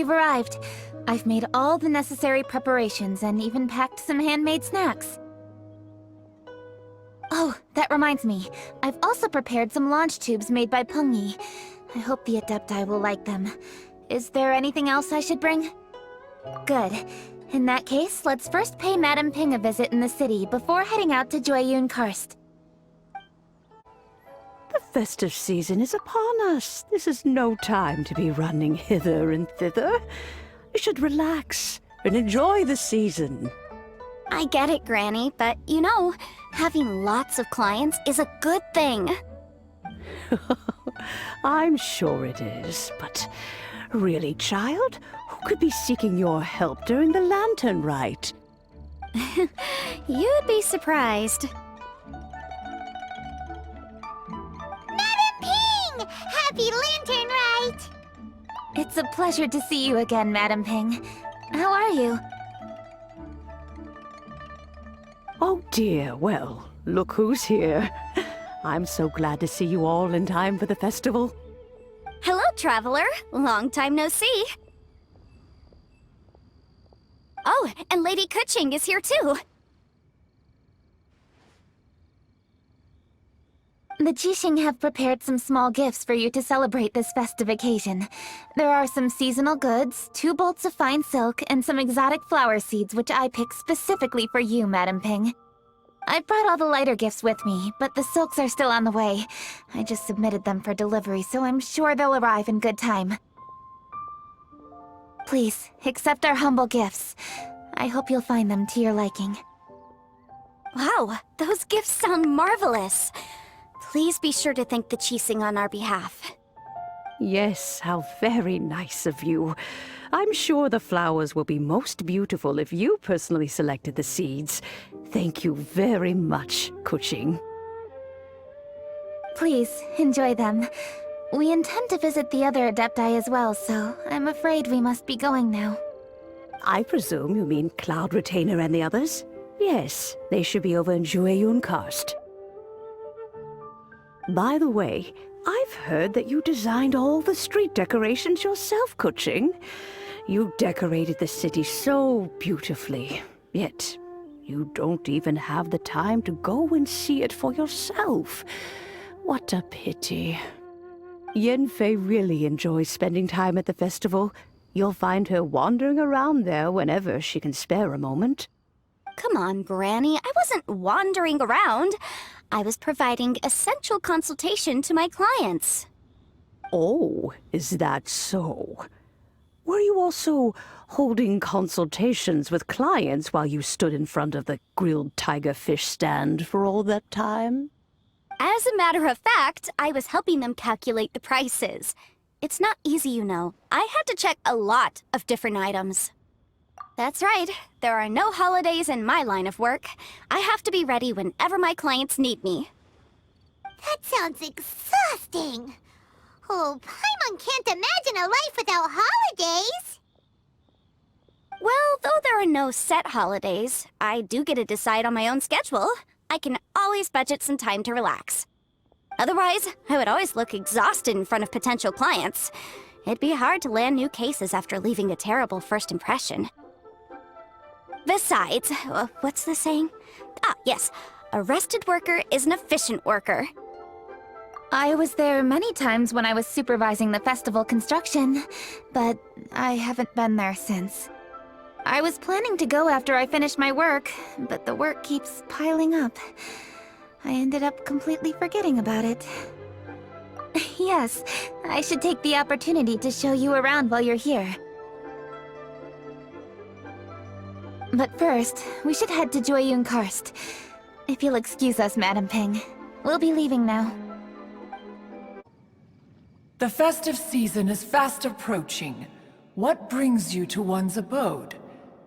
you've arrived. I've made all the necessary preparations and even packed some handmade snacks. Oh, that reminds me. I've also prepared some launch tubes made by Pengyi. I hope the Adepti will like them. Is there anything else I should bring? Good. In that case, let's first pay Madame Ping a visit in the city before heading out to Jueyun Karst. The festive season is upon us. This is no time to be running hither and thither. You should relax and enjoy the season. I get it, Granny, but you know, having lots of clients is a good thing. I'm sure it is, but really, child, who could be seeking your help during the lantern rite? You'd be surprised. Madam Ping! Happy Lantern Rite! It's a pleasure to see you again, Madame Ping. How are you? Oh dear, well, look who's here. I'm so glad to see you all in time for the festival. Hello, traveler. Long time no see. Oh, and Lady Keqing is here too. The Keqing have prepared some small gifts for you to celebrate this festive occasion. There are some seasonal goods, 2 bolts of fine silk, and some exotic flower seeds which I picked specifically for you, Madame Ping. I brought all the lighter gifts with me, but the silks are still on the way. I just submitted them for delivery, so I'm sure they'll arrive in good time. Please, accept our humble gifts. I hope you'll find them to your liking. Wow, those gifts sound marvelous. Please be sure to thank the Keqing on our behalf. Yes, how very nice of you. I'm sure the flowers will be most beautiful if you personally selected the seeds. Thank you very much, Keqing. Please, enjoy them. We intend to visit the other Adepti as well, so I'm afraid we must be going now. I presume you mean Cloud Retainer and the others? Yes, they should be over in Jueyun Karst. By the way, I've heard that you designed all the street decorations yourself, Keqing. You decorated the city so beautifully, yet you don't even have the time to go and see it for yourself. What a pity. Yanfei really enjoys spending time at the festival. You'll find her wandering around there whenever she can spare a moment. Come on, Granny. I wasn't wandering around. I was providing essential consultation to my clients. Oh, is that so? Were you also holding consultations with clients while you stood in front of the grilled tiger fish stand for all that time? As a matter of fact, I was helping them calculate the prices. It's not easy, you know. I had to check a lot of different items. That's right. There are no holidays in my line of work. I have to be ready whenever my clients need me. That sounds exhausting. Oh, Paimon can't imagine a life without holidays. Well, though there are no set holidays, I do get to decide on my own schedule. I can always budget some time to relax. Otherwise, I would always look exhausted in front of potential clients. It'd be hard to land new cases after leaving a terrible first impression. Besides, what's the saying? Ah, yes. A rested worker is an efficient worker. I was there many times when I was supervising the festival construction, but I haven't been there since. I was planning to go after I finished my work, but the work keeps piling up. I ended up completely forgetting about it. Yes, I should take the opportunity to show you around while you're here. But first, we should head to Jueyun Karst. If you'll excuse us, Madame Ping. We'll be leaving now. The festive season is fast approaching. What brings you to one's abode?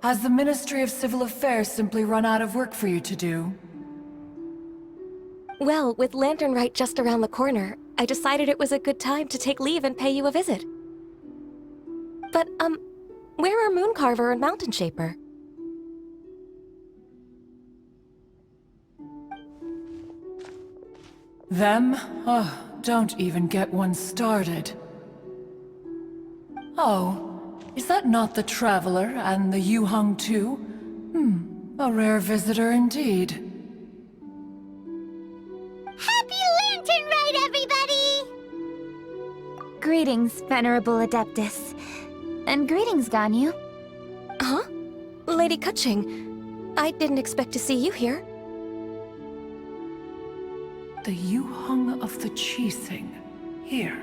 Has the Ministry of Civil Affairs simply run out of work for you to do? Well, with Lantern Rite just around the corner, I decided it was a good time to take leave and pay you a visit. But, where are Mooncarver and Mountain Shaper? Them? Oh, don't even get one started. Oh, Is that not the Traveler and the Yu-Hung too? A rare visitor indeed. Happy Lantern Ride, everybody! Greetings, Venerable Adeptus. And greetings, Ganyu. Huh? Lady Keqing, I didn't expect to see you here. The Yu-Hung of the Keqing. Here.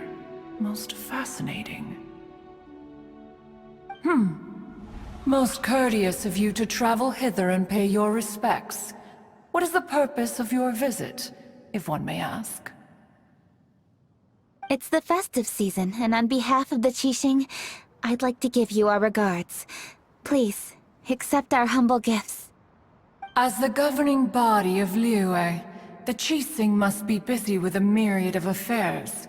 Most fascinating. Most courteous of you to travel hither and pay your respects. What is the purpose of your visit, if one may ask? It's the festive season, and on behalf of the Keqing, I'd like to give you our regards. Please, accept our humble gifts. As the governing body of Liyue, the Keqing must be busy with a myriad of affairs.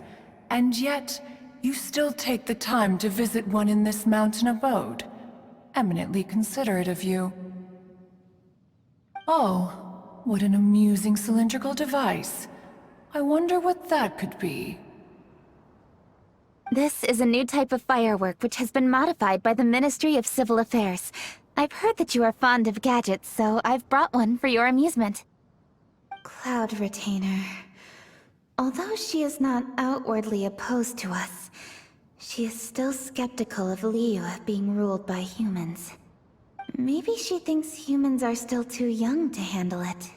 And yet, you still take the time to visit one in this mountain abode. Eminently considerate of you. Oh, what an amusing cylindrical device. I wonder what that could be. This is a new type of firework which has been modified by the Ministry of Civil Affairs. I've heard that you are fond of gadgets, so I've brought one for your amusement. Cloud Retainer. Although she is not outwardly opposed to us, she is still skeptical of Liyue being ruled by humans. Maybe she thinks humans are still too young to handle it.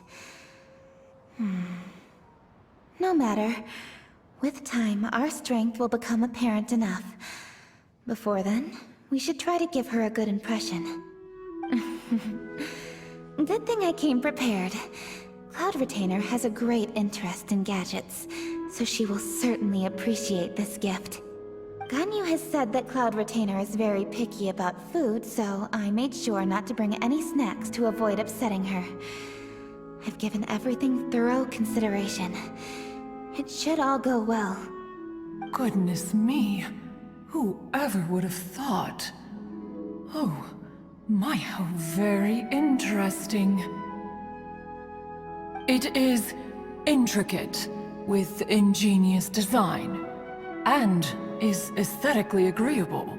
No matter. With time, our strength will become apparent enough. Before then, we should try to give her a good impression. Good thing I came prepared. Cloud Retainer has a great interest in gadgets, so she will certainly appreciate this gift. Ganyu has said that Cloud Retainer is very picky about food, so I made sure not to bring any snacks to avoid upsetting her. I've given everything thorough consideration. It should all go well. Goodness me. Whoever would have thought? Oh, my, how very interesting. It is intricate, with ingenious design, and is aesthetically agreeable.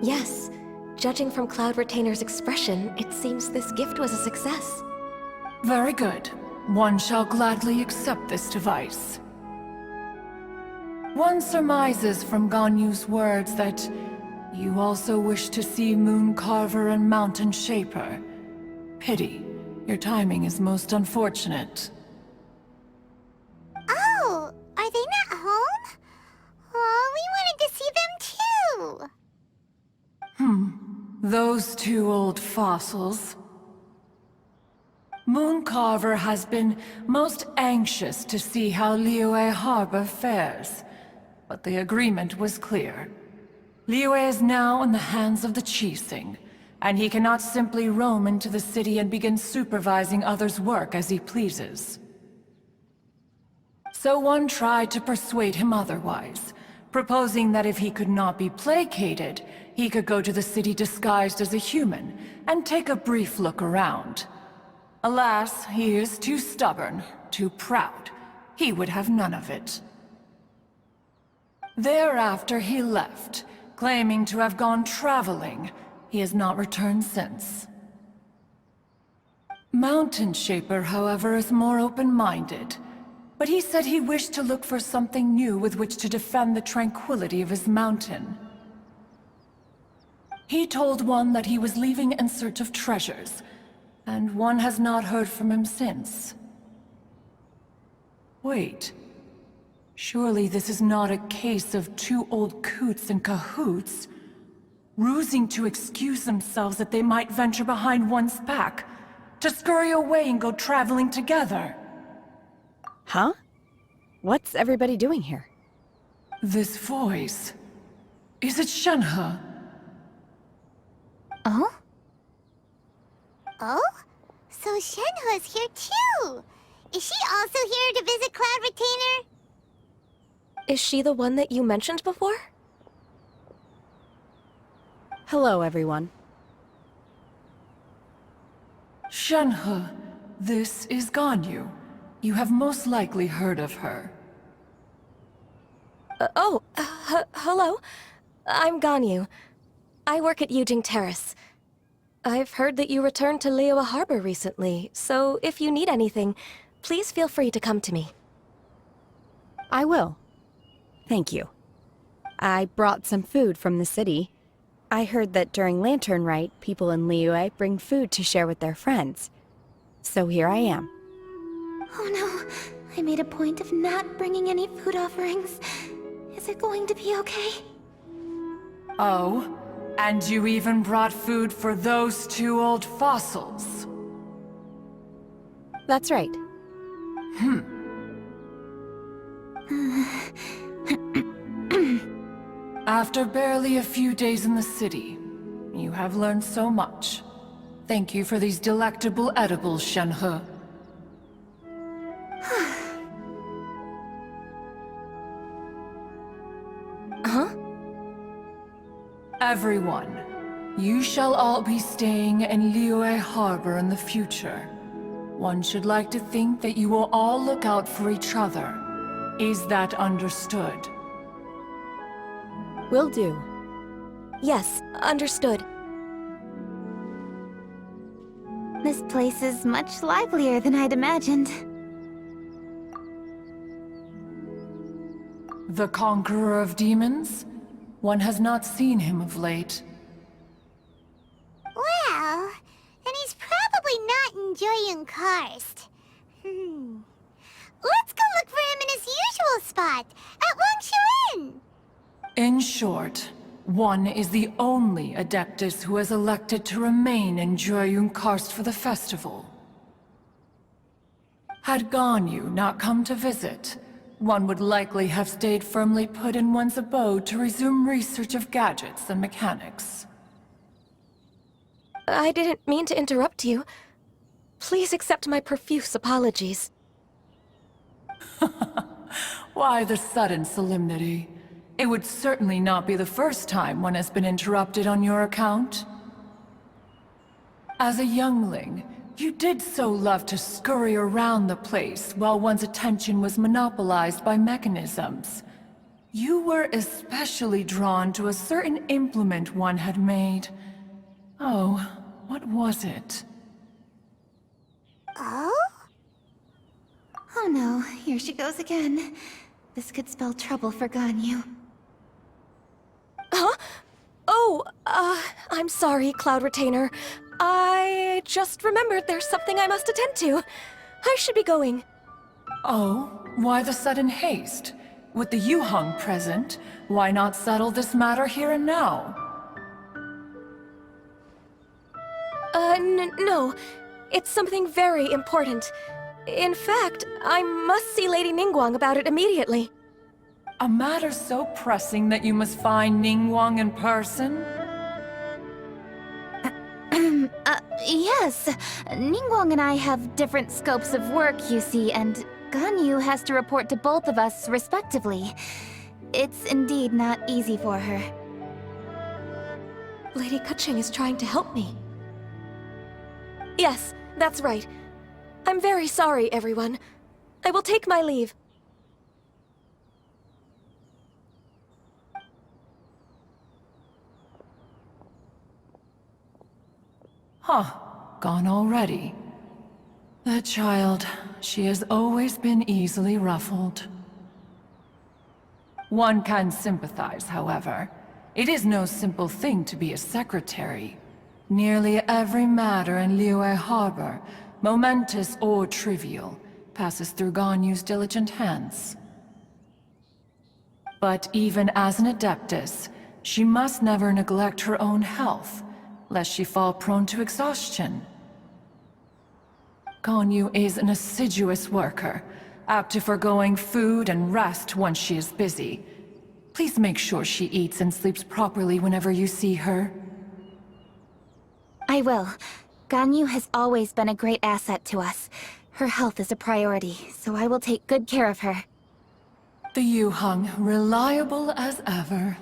Yes, judging from Cloud Retainer's expression, it seems this gift was a success. Very good. One shall gladly accept this device. One surmises from Ganyu's words that you also wish to see Moon Carver and Mountain Shaper. Pity. Your timing is most unfortunate. Oh, are they not home? Oh, we wanted to see them too. Those two old fossils. Moon Carver has been most anxious to see how Liyue Harbor fares, but the agreement was clear. Liyue is now in the hands of the Keqing, and he cannot simply roam into the city and begin supervising others' work as he pleases. So one tried to persuade him otherwise, proposing that if he could not be placated, he could go to the city disguised as a human and take a brief look around. Alas, he is too stubborn, too proud. He would have none of it. Thereafter he left, claiming to have gone traveling. He has not returned since. Mountain Shaper, however, is more open-minded. But he said he wished to look for something new with which to defend the tranquility of his mountain. He told one that he was leaving in search of treasures, and one has not heard from him since. Wait. Surely this is not a case of two old coots in cahoots, rusing to excuse themselves that they might venture behind one's back, to scurry away and go traveling together. Huh? What's everybody doing here? This voice... is it Shenhe? Oh? Oh? So Shenhe's here too! Is she also here to visit Cloud Retainer? Is she the one that you mentioned before? Hello, everyone. Shenhe, this is Ganyu. You have most likely heard of her. Hello. I'm Ganyu. I work at Yujing Terrace. I've heard that you returned to Liyue Harbor recently, so if you need anything, please feel free to come to me. I will. Thank you. I brought some food from the city. I heard that during Lantern Rite, people in Liyue bring food to share with their friends. So here I am. Oh no, I made a point of not bringing any food offerings. Is it going to be okay? Oh, and you even brought food for those two old fossils. That's right. After barely a few days in the city, you have learned so much. Thank you for these delectable edibles, Shenhe. Huh? Everyone, you shall all be staying in Liyue Harbor in the future. One should like to think that you will all look out for each other. Is that understood? Will do. Yes, understood. This place is much livelier than I'd imagined. The conqueror of demons? One has not seen him of late. Well, then he's probably not enjoying Karst. Let's go look for him in his usual spot, at Wangshu Inn. In short, one is the only Adeptus who has elected to remain in Jueyun Karst for the festival. Had Ganyu not come to visit, one would likely have stayed firmly put in one's abode to resume research of gadgets and mechanics. I didn't mean to interrupt you. Please accept my profuse apologies. Why the sudden solemnity? It would certainly not be the first time one has been interrupted on your account. As a youngling, you did so love to scurry around the place while one's attention was monopolized by mechanisms. You were especially drawn to a certain implement one had made. Oh, what was it? Oh? Oh no, here she goes again. This could spell trouble for Ganyu. Huh? Oh, I'm sorry, Cloud Retainer. I just remembered there's something I must attend to. I should be going. Oh, why the sudden haste? With the Yuheng present, why not settle this matter here and now? No. It's something very important. In fact, I must see Lady Ningguang about it immediately. A matter so pressing that you must find Ningguang in person? Yes. Ningguang and I have different scopes of work, you see, and Ganyu has to report to both of us respectively. It's indeed not easy for her. Lady Keqing is trying to help me. Yes, that's right. I'm very sorry, everyone. I will take my leave. Huh, gone already. That child, she has always been easily ruffled. One can sympathize, however. It is no simple thing to be a secretary. Nearly every matter in Liyue Harbor, momentous or trivial, passes through Ganyu's diligent hands. But even as an Adeptus, she must never neglect her own health, lest she fall prone to exhaustion. Ganyu is an assiduous worker, apt to foregoing food and rest once she is busy. Please make sure she eats and sleeps properly whenever you see her. I will. Ganyu has always been a great asset to us. Her health is a priority, so I will take good care of her. The Yuheng, reliable as ever.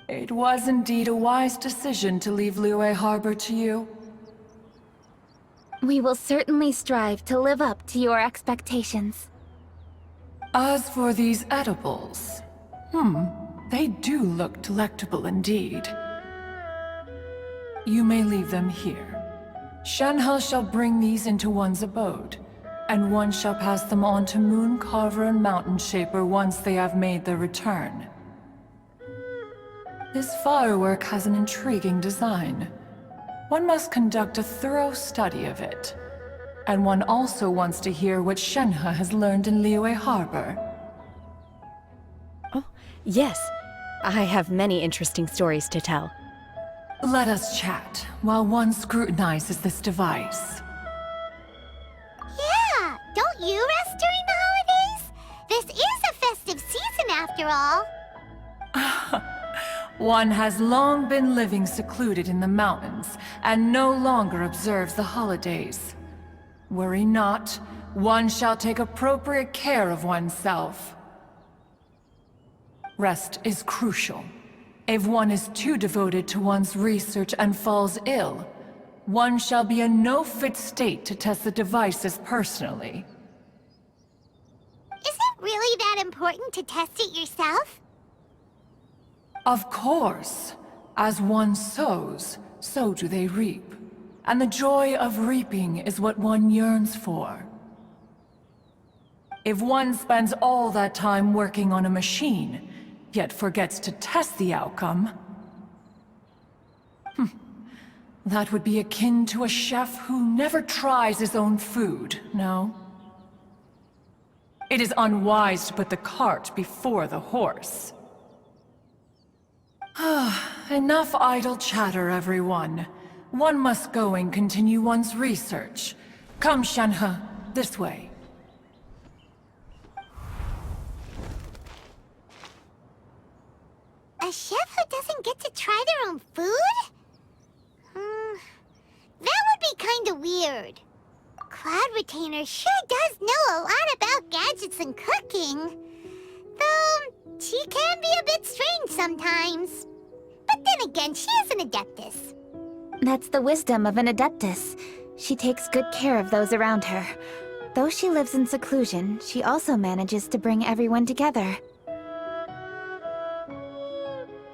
It was indeed a wise decision to leave Liyue Harbor to you. We will certainly strive to live up to your expectations. As for these edibles, They do look delectable indeed. You may leave them here. Shenhe shall bring these into one's abode, and one shall pass them on to Mooncarver and Mountain Shaper once they have made their return. This firework has an intriguing design. One must conduct a thorough study of it. And one also wants to hear what Shenhe has learned in Liyue Harbor. Oh, yes. I have many interesting stories to tell. Let us chat while one scrutinizes this device. Yeah, don't you rest during the holidays? This is a festive season after all. One has long been living secluded in the mountains and no longer observes the holidays. Worry not, one shall take appropriate care of oneself. Rest is crucial. If one is too devoted to one's research and falls ill, one shall be in no fit state to test the devices personally. Is it really that important to test it yourself? Of course. As one sows, so do they reap. And the joy of reaping is what one yearns for. If one spends all that time working on a machine, yet forgets to test the outcome, that would be akin to a chef who never tries his own food, no? It is unwise to put the cart before the horse. Enough idle chatter, everyone. One must go and continue one's research. Come, Shenhe, this way. A chef who doesn't get to try their own food? That would be kinda weird. Cloud Retainer sure does know a lot about gadgets and cooking. Though, she can be a bit strange sometimes. But then again, she is an Adeptus. That's the wisdom of an Adeptus. She takes good care of those around her. Though she lives in seclusion, she also manages to bring everyone together.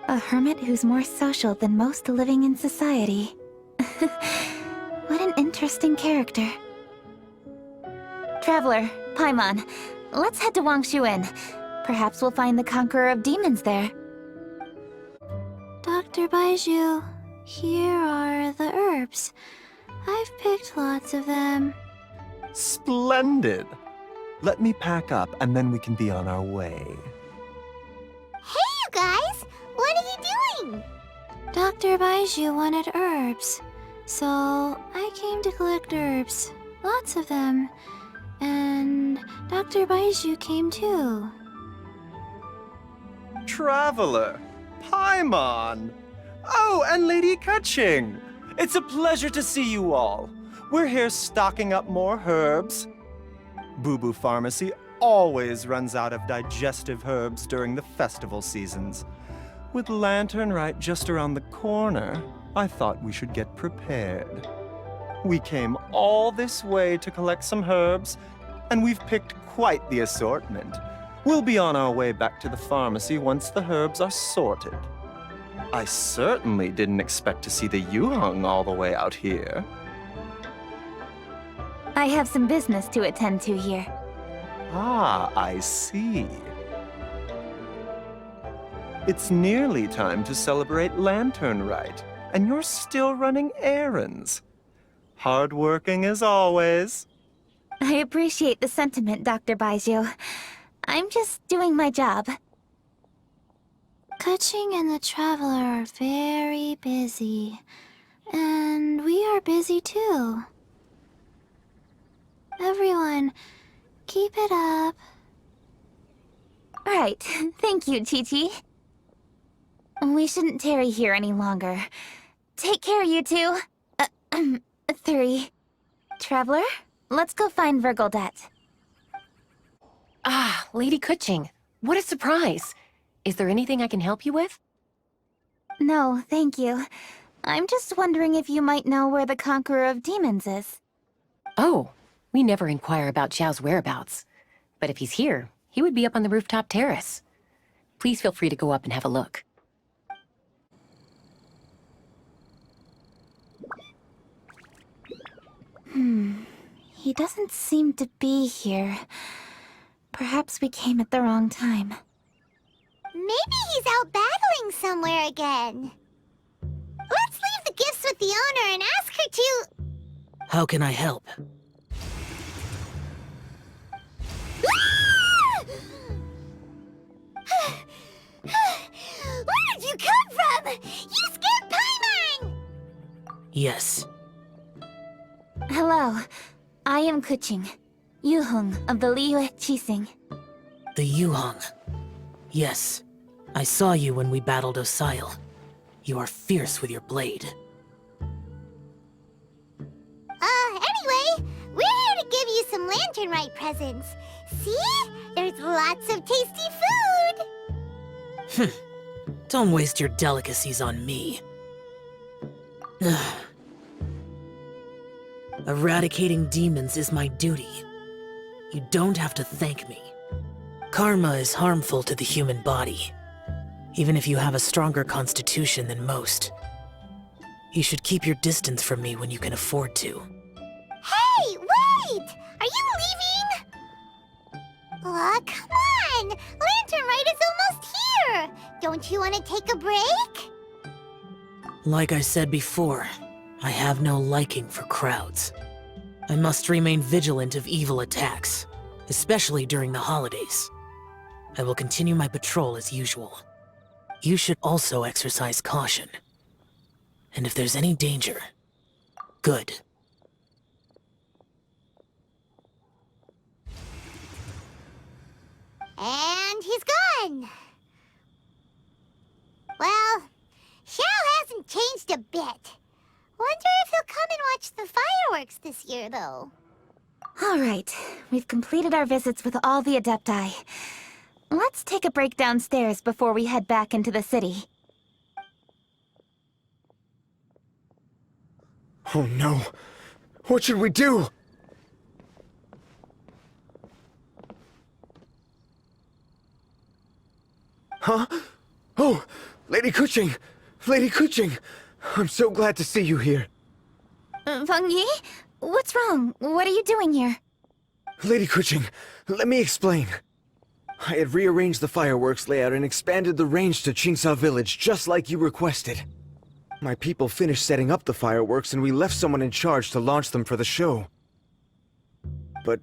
A hermit who's more social than most living in society. What an interesting character. Traveler, Paimon, let's head to Wangshuin. Perhaps we'll find the Conqueror of Demons there. Dr. Baizhu, here are the herbs. I've picked lots of them. Splendid! Let me pack up and then we can be on our way. Hey, you guys! What are you doing? Dr. Baizhu wanted herbs, so I came to collect herbs. Lots of them. And Dr. Baizhu came too. Traveler! Paimon! Oh, and Lady Keqing! It's a pleasure to see you all. We're here stocking up more herbs. Boo Boo Pharmacy always runs out of digestive herbs during the festival seasons. With Lantern right just around the corner, I thought we should get prepared. We came all this way to collect some herbs, and we've picked quite the assortment. We'll be on our way back to the pharmacy once the herbs are sorted. I certainly didn't expect to see the Yuheng all the way out here. I have some business to attend to here. Ah, I see. It's nearly time to celebrate Lantern Rite, and you're still running errands. Hardworking as always. I appreciate the sentiment, Dr. Baizhu. I'm just doing my job. Keqing and the Traveler are very busy. And we are busy too. Everyone, keep it up. Right. Thank you, Chi-Chi. We shouldn't tarry here any longer. Take care, you two. 3. Traveler, let's go find Virgoldet. Ah, Lady Keqing, what a surprise. Is there anything I can help you with? No, thank you. I'm just wondering if you might know where the Conqueror of Demons is. Oh, we never inquire about Xiao's whereabouts. But if he's here, he would be up on the rooftop terrace. Please feel free to go up and have a look. He doesn't seem to be here. Perhaps we came at the wrong time. Maybe he's out battling somewhere again. Let's leave the gifts with the owner and ask her to... How can I help? Where did you come from? You scared Paimon! Yes. Hello, I am Keqing, Yuhong of the Walkers-Keqing. The Yuhong. Yes. I saw you when we battled Osile. You are fierce with your blade. Anyway, we're here to give you some Lantern Rite presents. See? There's lots of tasty food! Don't waste your delicacies on me. Eradicating demons is my duty. You don't have to thank me. Karma is harmful to the human body, even if you have a stronger constitution than most. You should keep your distance from me when you can afford to. Hey, wait! Are you leaving? Aw, come on! Lantern Rite is almost here! Don't you want to take a break? Like I said before, I have no liking for crowds. I must remain vigilant of evil attacks, especially during the holidays. I will continue my patrol as usual. You should also exercise caution. And if there's any danger, good. And he's gone! Well, Xiao hasn't changed a bit. Wonder if he'll come and watch the fireworks this year, though. All right, we've completed our visits with all the Adepti. Let's take a break downstairs before we head back into the city. Oh no! What should we do? Huh? Oh! Lady Keqing! Lady Keqing! I'm so glad to see you here. Feng Yi? What's wrong? What are you doing here? Lady Keqing, let me explain. I had rearranged the fireworks layout and expanded the range to Qingsa Village just like you requested. My people finished setting up the fireworks and we left someone in charge to launch them for the show. But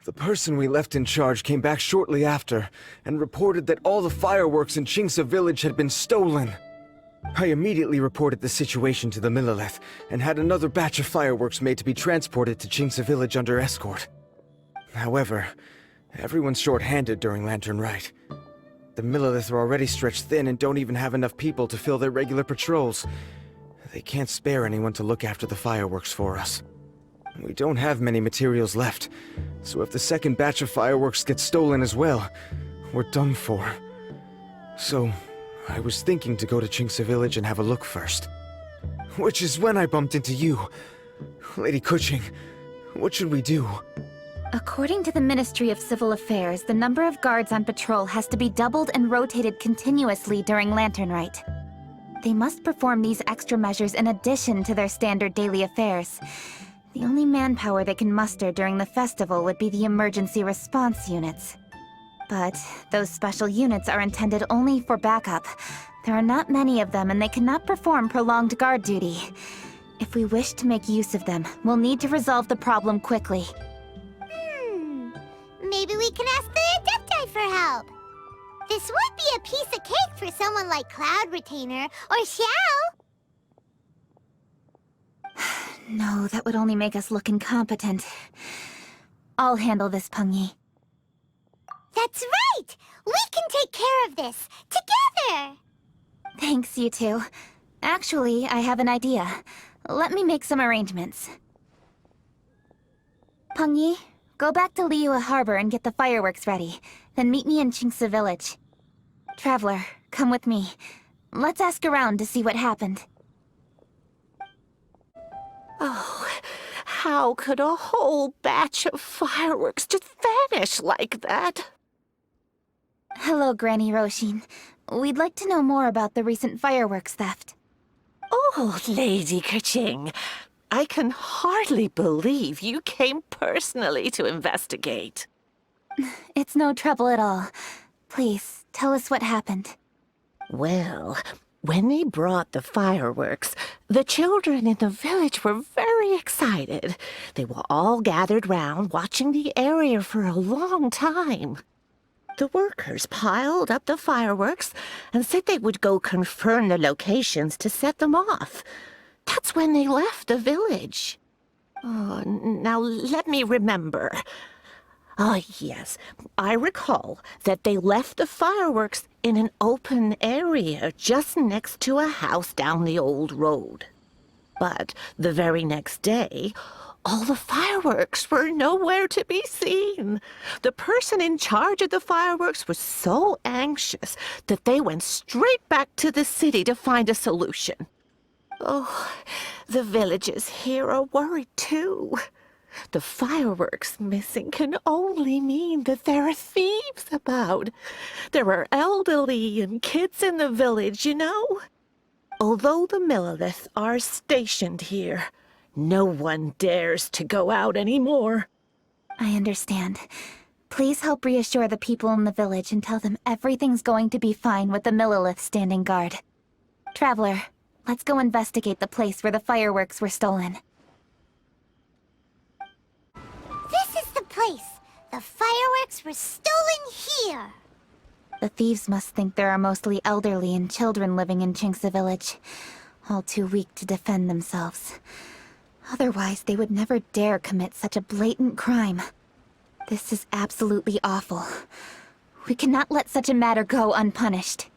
the person we left in charge came back shortly after and reported that all the fireworks in Qingsa Village had been stolen. I immediately reported the situation to the Millelith and had another batch of fireworks made to be transported to Qingsa Village under escort. However, everyone's short-handed during Lantern Rite. The Millelith are already stretched thin and don't even have enough people to fill their regular patrols. They can't spare anyone to look after the fireworks for us. We don't have many materials left, so if the second batch of fireworks gets stolen as well, we're done for. So, I was thinking to go to Qingsa Village and have a look first. Which is when I bumped into you. Lady Keqing, what should we do? According to the Ministry of Civil Affairs, the number of guards on patrol has to be doubled and rotated continuously during Lantern Rite. They must perform these extra measures in addition to their standard daily affairs. The only manpower they can muster during the festival would be the emergency response units. But those special units are intended only for backup. There are not many of them and they cannot perform prolonged guard duty. If we wish to make use of them, we'll need to resolve the problem quickly. Maybe we can ask the Adepti for help. This would be a piece of cake for someone like Cloud Retainer or Xiao. No, that would only make us look incompetent. I'll handle this, Peng Yi. That's right! We can take care of this, together! Thanks, you two. Actually, I have an idea. Let me make some arrangements. Peng Yi, go back to Liyue Harbor and get the fireworks ready. Then meet me in Qingsa Village. Traveler, come with me. Let's ask around to see what happened. Oh, how could a whole batch of fireworks just vanish like that? Hello, Granny Roshin. We'd like to know more about the recent fireworks theft. Oh, Lady Keqing, I can hardly believe you came personally to investigate. It's no trouble at all. Please, tell us what happened. Well, when they brought the fireworks, the children in the village were very excited. They were all gathered round, watching the area for a long time. The workers piled up the fireworks and said they would go confirm the locations to set them off. That's when they left the village. Oh, now let me remember. Ah, yes, I recall that they left the fireworks in an open area just next to a house down the old road. But the very next day, all the fireworks were nowhere to be seen. The person in charge of the fireworks was so anxious that they went straight back to the city to find a solution. Oh, the villagers here are worried too. The fireworks missing can only mean that there are thieves about. There are elderly and kids in the village, you know. Although the Milliliths are stationed here, no one dares to go out anymore. I understand. Please help reassure the people in the village and tell them everything's going to be fine with the Millilith standing guard. Traveler, let's go investigate the place where the fireworks were stolen. This is the place. The fireworks were stolen here. The thieves must think there are mostly elderly and children living in Qingce village, all too weak to defend themselves. Otherwise, they would never dare commit such a blatant crime. This is absolutely awful. We cannot let such a matter go unpunished.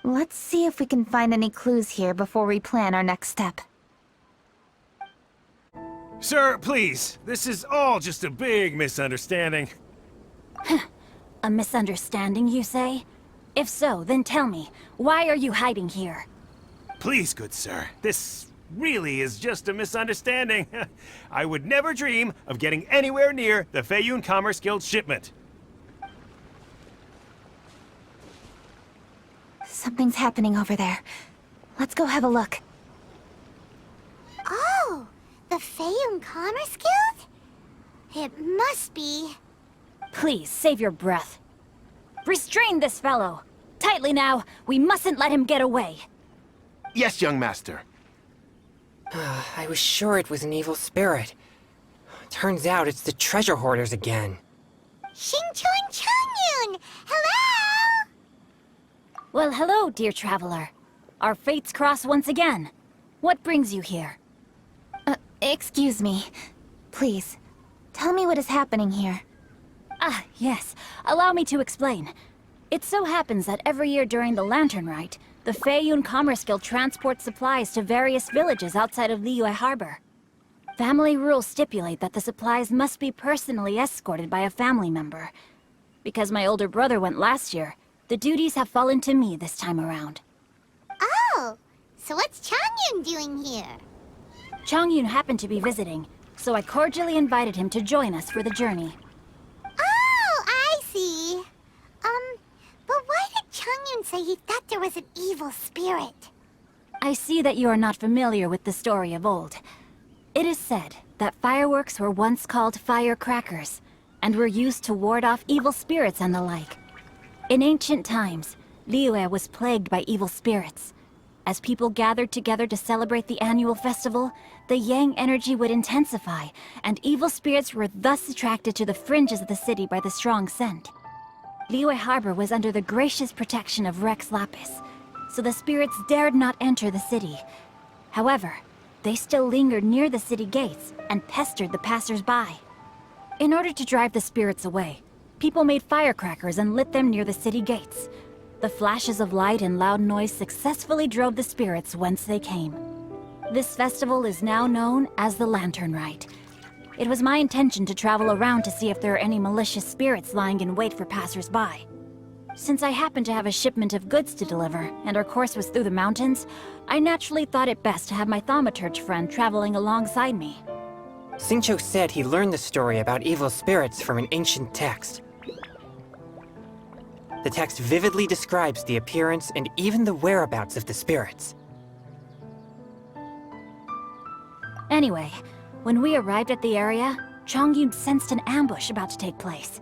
Let's see if we can find any clues here before we plan our next step. Sir, please. This is all just a big misunderstanding. A misunderstanding, you say? If so, then tell me, why are you hiding here? Please, good sir. This really is just a misunderstanding. I would never dream of getting anywhere near the Feiyun Commerce Guild shipment. Something's happening over there. Let's go have a look. Oh, the Feiyun Commerce Guild? It must be. Please, save your breath. Restrain this fellow! Tightly now, we mustn't let him get away. Yes, young master. I was sure it was an evil spirit. Turns out it's the treasure hoarders again. Xingchun Changyun! Hello! Well, hello, dear traveler. Our fates cross once again. What brings you here? Excuse me. Please, tell me what is happening here. Ah, yes. Allow me to explain. It so happens that every year during the Lantern Rite, the Feiyun Commerce Guild transports supplies to various villages outside of Liyue Harbor. Family rules stipulate that the supplies must be personally escorted by a family member. Because my older brother went last year, the duties have fallen to me this time around. Oh, so what's Changyun doing here? Changyun happened to be visiting, so I cordially invited him to join us for the journey. Oh, I see. But why did Changyun say he thought there was an evil spirit? I see that you are not familiar with the story of old. It is said that fireworks were once called firecrackers, and were used to ward off evil spirits and the like. In ancient times, Liyue was plagued by evil spirits. As people gathered together to celebrate the annual festival, the yang energy would intensify, and evil spirits were thus attracted to the fringes of the city by the strong scent. Liyue Harbor was under the gracious protection of Rex Lapis, so the spirits dared not enter the city. However, they still lingered near the city gates and pestered the passers-by. In order to drive the spirits away, people made firecrackers and lit them near the city gates. The flashes of light and loud noise successfully drove the spirits whence they came. This festival is now known as the Lantern Rite. It was my intention to travel around to see if there are any malicious spirits lying in wait for passers-by. Since I happened to have a shipment of goods to deliver, and our course was through the mountains, I naturally thought it best to have my thaumaturge friend traveling alongside me. Xingqiu said he learned the story about evil spirits from an ancient text. The text vividly describes the appearance and even the whereabouts of the spirits. Anyway, when we arrived at the area, Chongyun sensed an ambush about to take place.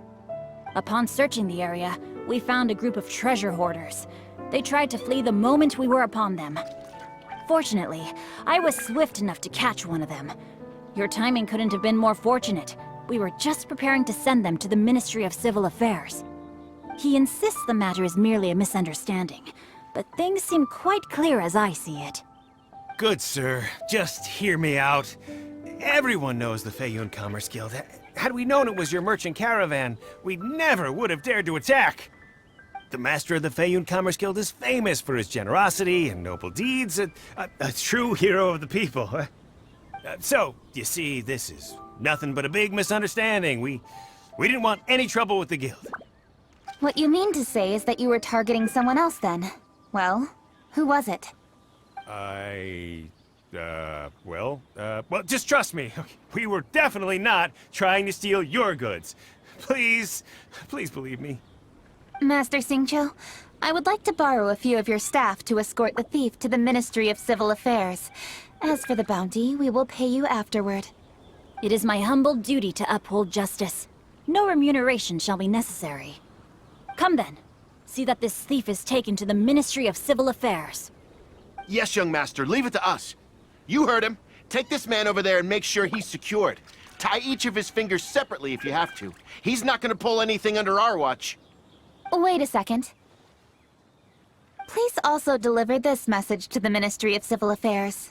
Upon searching the area, we found a group of treasure hoarders. They tried to flee the moment we were upon them. Fortunately, I was swift enough to catch one of them. Your timing couldn't have been more fortunate. We were just preparing to send them to the Ministry of Civil Affairs. He insists the matter is merely a misunderstanding, but things seem quite clear as I see it. Good, sir. Just hear me out. Everyone knows the Feiyun Commerce Guild. Had we known it was your merchant caravan, we never would have dared to attack. The master of the Feiyun Commerce Guild is famous for his generosity and noble deeds, a true hero of the people. So, you see, this is nothing but a big misunderstanding. We didn't want any trouble with the guild. What you mean to say is that you were targeting someone else then? Well, who was it? Well, just trust me. We were definitely not trying to steal your goods. Please believe me. Master Xingqiu, I would like to borrow a few of your staff to escort the thief to the Ministry of Civil Affairs. As for the bounty, we will pay you afterward. It is my humble duty to uphold justice. No remuneration shall be necessary. Come then. See that this thief is taken to the Ministry of Civil Affairs. Yes, young master, leave it to us. You heard him. Take this man over there and make sure he's secured. Tie each of his fingers separately if you have to. He's not gonna pull anything under our watch. Wait a second. Please also deliver this message to the Ministry of Civil Affairs.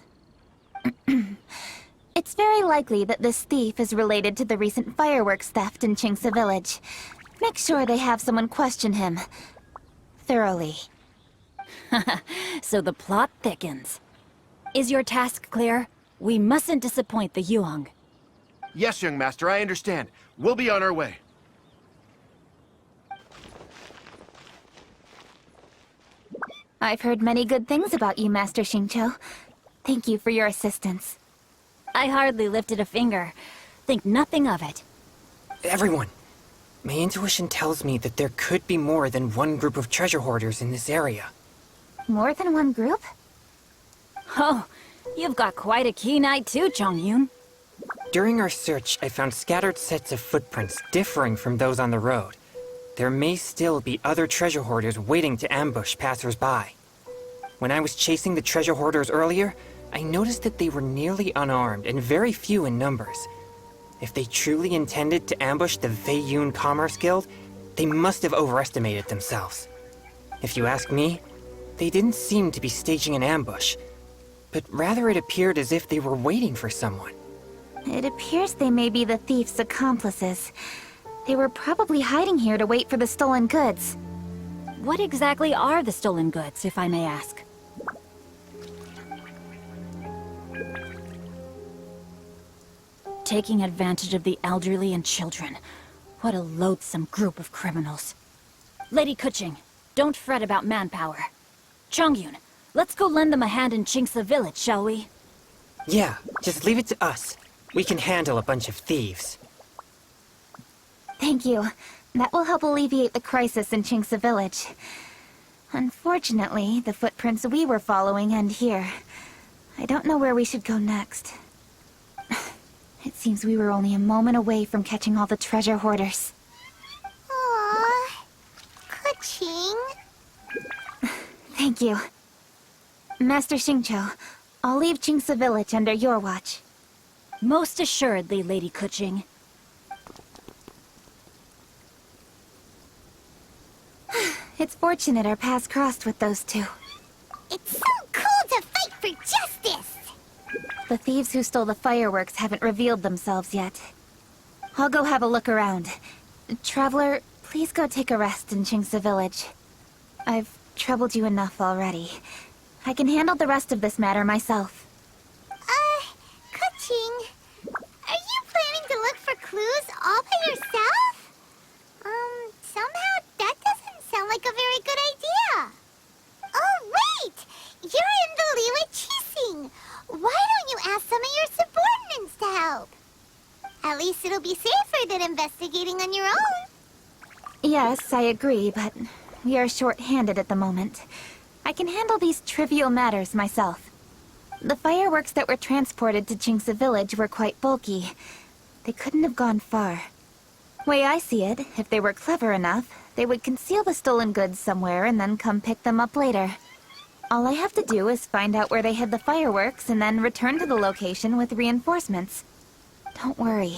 It's very likely that this thief is related to the recent fireworks theft in Qingce Village. Make sure they have someone question him thoroughly. So the plot thickens. Is your task clear? We mustn't disappoint the Yuang. Yes, young master, I understand. We'll be on our way. I've heard many good things about you, Master Xingqiu. Thank you for your assistance. I hardly lifted a finger. Think nothing of it. Everyone, my intuition tells me that there could be more than one group of treasure hoarders in this area. More than one group? Oh, you've got quite a keen eye too, Chongyun. During our search, I found scattered sets of footprints differing from those on the road. There may still be other treasure hoarders waiting to ambush passers-by. When I was chasing the treasure hoarders earlier, I noticed that they were nearly unarmed and very few in numbers. If they truly intended to ambush the Feiyun Commerce Guild, they must have overestimated themselves. If you ask me, they didn't seem to be staging an ambush, but rather it appeared as if they were waiting for someone. It appears they may be the thief's accomplices. They were probably hiding here to wait for the stolen goods. What exactly are the stolen goods, if I may ask? Taking advantage of the elderly and children. What a loathsome group of criminals. Lady Keqing, don't fret about manpower. Chongyun, let's go lend them a hand in Qingce Village, shall we? Yeah, just leave it to us. We can handle a bunch of thieves. Thank you. That will help alleviate the crisis in Qingce Village. Unfortunately, the footprints we were following end here. I don't know where we should go next. It seems we were only a moment away from catching all the treasure hoarders. Aww. Keqing. Thank you. Master Xingqiu, I'll leave Qingce Village under your watch. Most assuredly, Lady Keqing. It's fortunate our paths crossed with those two. It's so cool to fight for justice! The thieves who stole the fireworks haven't revealed themselves yet. I'll go have a look around. Traveler, please go take a rest in Qingce Village. I've troubled you enough already. I can handle the rest of this matter myself. Keqing, are you planning to look for clues all by yourself? Somehow that doesn't sound like a very good idea. Oh, wait! You're in the Walkers-Keqing. Why don't you ask some of your subordinates to help? At least it'll be safer than investigating on your own. Yes, I agree, but we are short-handed at the moment. I can handle these trivial matters myself. The fireworks that were transported to Qingce village were quite bulky. They couldn't have gone far. Way I see it, if they were clever enough, they would conceal the stolen goods somewhere and then come pick them up later. All I have to do is find out where they hid the fireworks and then return to the location with reinforcements. Don't worry.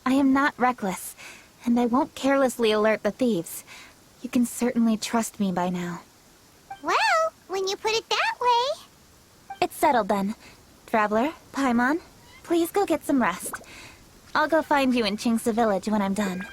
I am not reckless, and I won't carelessly alert the thieves. You can certainly trust me by now. Well, when you put it that way... It's settled then. Traveler, Paimon, please go get some rest. I'll go find you in Qingce village when I'm done.